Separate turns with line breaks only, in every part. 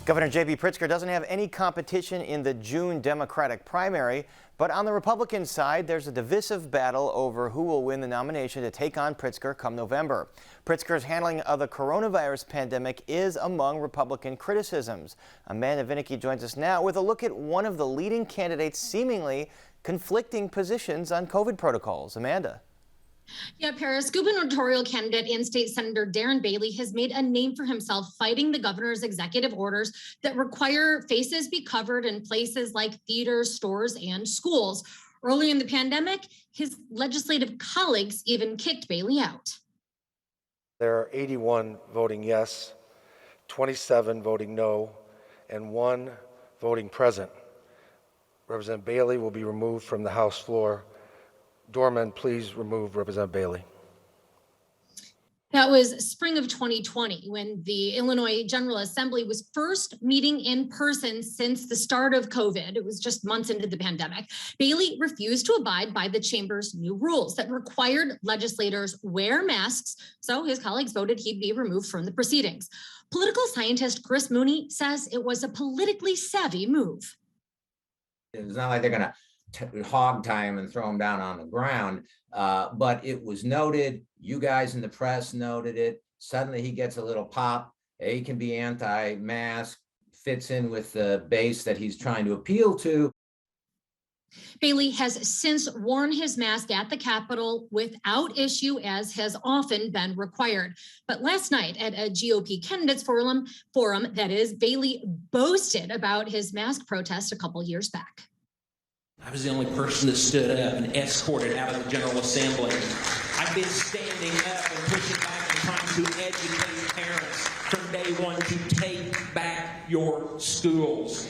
Governor J.B. Pritzker doesn't have any competition in the June Democratic primary, but on the Republican side, there's a divisive battle over who will win the nomination to take on Pritzker come November. Pritzker's handling of the coronavirus pandemic is among Republican criticisms. Amanda Vinicky joins us now with a look at one of the leading candidates' seemingly conflicting positions on COVID protocols. Amanda.
Yeah, Paris, gubernatorial candidate and state senator Darren Bailey has made a name for himself fighting the governor's executive orders that require faces be covered in places like theaters, stores, and schools. Early in the pandemic, his legislative colleagues even kicked Bailey out.
There are 81 voting yes, 27 voting no, and 1 voting present. Representative Bailey will be removed from the House floor. Doorman, please remove Representative Bailey.
That was spring of 2020 when the Illinois General Assembly was first meeting in person since the start of COVID. It was just months into the pandemic. Bailey refused to abide by the chamber's new rules that required legislators wear masks, so his colleagues voted he'd be removed from the proceedings. Political scientist Chris Mooney says it was a politically savvy move.
It's not like they're going to hog tie him and throw him down on the ground. But it was noted, you guys in the press noted it. Suddenly he gets a little pop. He can be anti-mask, fits in with the base that he's trying to appeal to.
Bailey has since worn his mask at the Capitol without issue, as has often been required. But last night at a GOP candidates forum, that is, Bailey boasted about his mask protest a couple years back.
I was the only person that stood up and escorted out of the General Assembly. I've been standing up and pushing back and trying to educate parents from day one to take back your schools.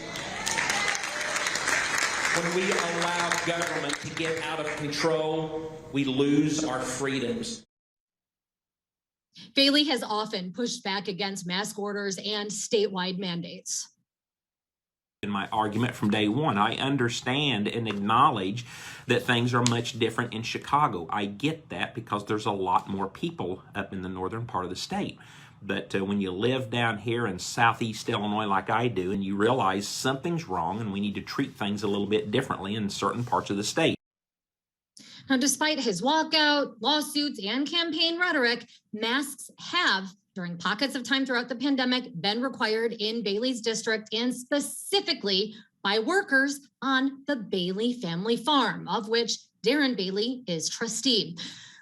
When we allow government to get out of control, we lose our freedoms.
Bailey has often pushed back against mask orders and statewide mandates.
In my argument from day one, I understand and acknowledge that things are much different in Chicago. I get that because there's a lot more people up in the northern part of the state. But when you live down here in southeast Illinois like I do, and you realize something's wrong and we need to treat things a little bit differently in certain parts of the state.
Now, despite his walkout, lawsuits, and campaign rhetoric, masks have, during pockets of time throughout the pandemic, been required in Bailey's district and specifically by workers on the Bailey family farm, of which Darren Bailey is trustee.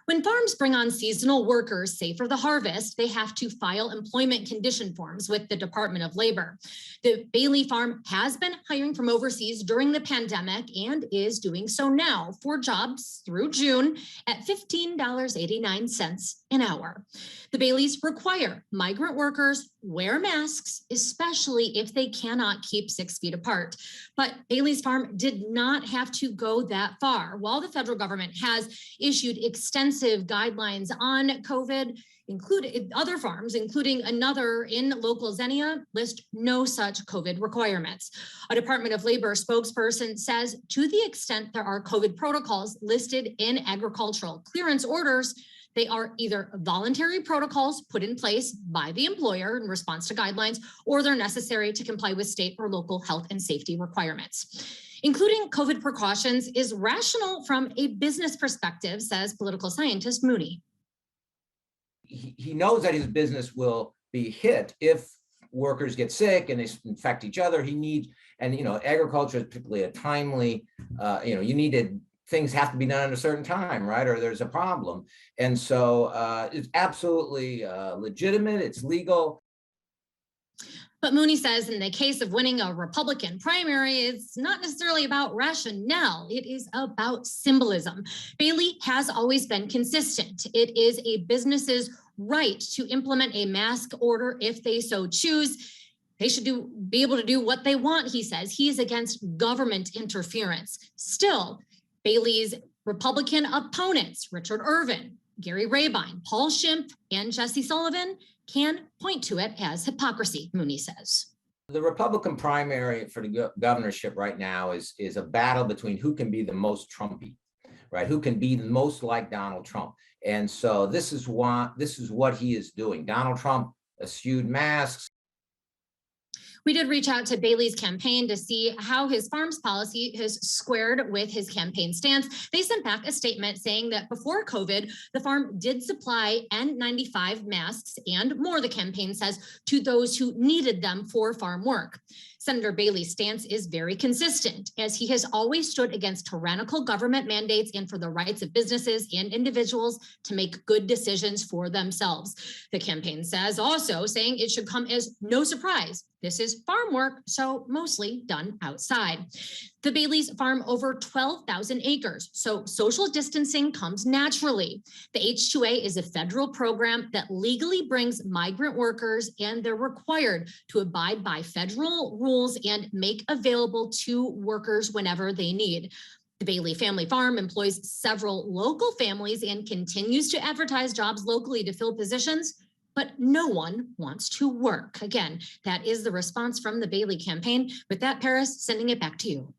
When farms bring on seasonal workers, say for the harvest, they have to file employment condition forms with the Department of Labor. The Bailey farm has been hiring from overseas during the pandemic and is doing so now for jobs through June at $15.89 an hour. The Baileys require migrant workers wear masks, especially if they cannot keep 6 feet apart. But Bailey's farm did not have to go that far. While the federal government has issued extensive guidelines on COVID, other farms, including another in local Xenia, list no such COVID requirements. A Department of Labor spokesperson says to the extent there are COVID protocols listed in agricultural clearance orders, they are either voluntary protocols put in place by the employer in response to guidelines, or they're necessary to comply with state or local health and safety requirements. Including COVID precautions is rational from a business perspective, says political scientist Mooney.
He knows that his business will be hit if workers get sick and they infect each other. He needs, and agriculture is particularly a timely, things have to be done at a certain time, right? Or there's a problem. And so it's absolutely legitimate, it's legal.
But Mooney says in the case of winning a Republican primary, it's not necessarily about rationale. It is about symbolism. Bailey has always been consistent. It is a business's right to implement a mask order if they so choose. They should be able to do what they want, he says. He is against government interference. Still, Bailey's Republican opponents, Richard Irvin, Gary Rabine, Paul Schimpf, and Jesse Sullivan, can point to it as hypocrisy, Mooney says.
The Republican primary for the governorship right now is a battle between who can be the most Trumpy, right? Who can be the most like Donald Trump. And so this is what he is doing. Donald Trump eschewed masks.
We did reach out to Bailey's campaign to see how his farms policy has squared with his campaign stance. They sent back a statement saying that before COVID, the farm did supply N95 masks and more, the campaign says, to those who needed them for farm work. Senator Bailey's stance is very consistent, as he has always stood against tyrannical government mandates and for the rights of businesses and individuals to make good decisions for themselves. The campaign says also saying it should come as no surprise. This is farm work, so mostly done outside. The Baileys farm over 12,000 acres, so social distancing comes naturally. The H-2A is a federal program that legally brings migrant workers, and they're required to abide by federal rules and make available to workers whenever they need. The Bailey family farm employs several local families and continues to advertise jobs locally to fill positions, but no one wants to work. Again, that is the response from the Bailey campaign. With that, Paris, sending it back to you.